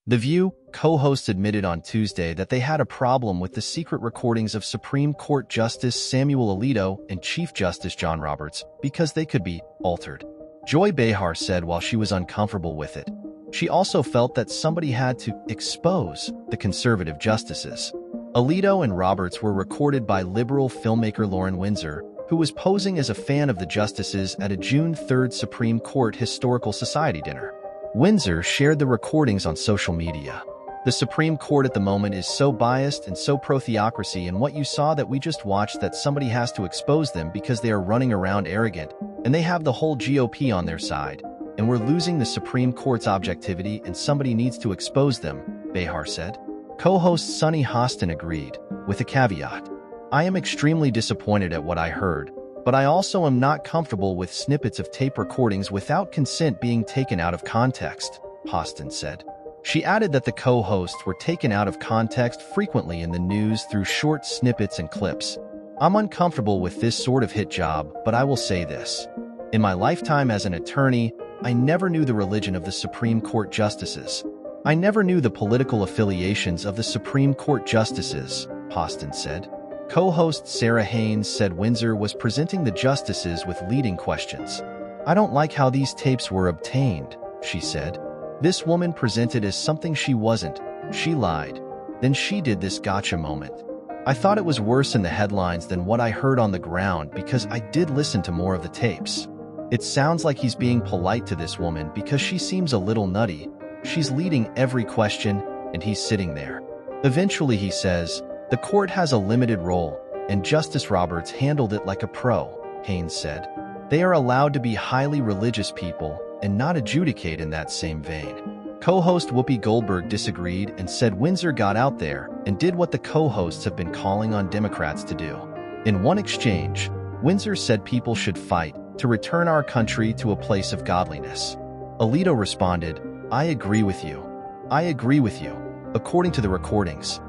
The View co-hosts admitted on Tuesday that they had a problem with the secret recordings of Supreme Court Justice Samuel Alito and Chief Justice John Roberts because they could be altered. Joy Behar said while she was uncomfortable with it, she also felt that somebody had to expose the conservative justices. Alito and Roberts were recorded by liberal filmmaker Lauren Windsor, who was posing as a fan of the justices at a June 3rd Supreme Court Historical Society dinner. Windsor shared the recordings on social media. The Supreme Court at the moment is so biased and so pro-theocracy in what you saw that we just watched that somebody has to expose them because they are running around arrogant and they have the whole GOP on their side. And we're losing the Supreme Court's objectivity and somebody needs to expose them, Behar said. Co-host Sunny Hostin agreed, with a caveat. I am extremely disappointed at what I heard, but I also am not comfortable with snippets of tape recordings without consent being taken out of context, Hostin said. She added that the co-hosts were taken out of context frequently in the news through short snippets and clips. I'm uncomfortable with this sort of hit job, but I will say this. In my lifetime as an attorney, I never knew the religion of the Supreme Court justices. I never knew the political affiliations of the Supreme Court justices, Hostin said. Co-host Sarah Haynes said Windsor was presenting the justices with leading questions. I don't like how these tapes were obtained, she said. This woman presented as something she wasn't. She lied. Then she did this gotcha moment. I thought it was worse in the headlines than what I heard on the ground because I did listen to more of the tapes. It sounds like he's being polite to this woman because she seems a little nutty. She's leading every question, and he's sitting there. Eventually, he says, the court has a limited role, and Justice Roberts handled it like a pro, Haynes said. They are allowed to be highly religious people and not adjudicate in that same vein. Co-host Whoopi Goldberg disagreed and said Windsor got out there and did what the co-hosts have been calling on Democrats to do. In one exchange, Windsor said people should fight to return our country to a place of godliness. Alito responded, I agree with you. I agree with you. According to the recordings,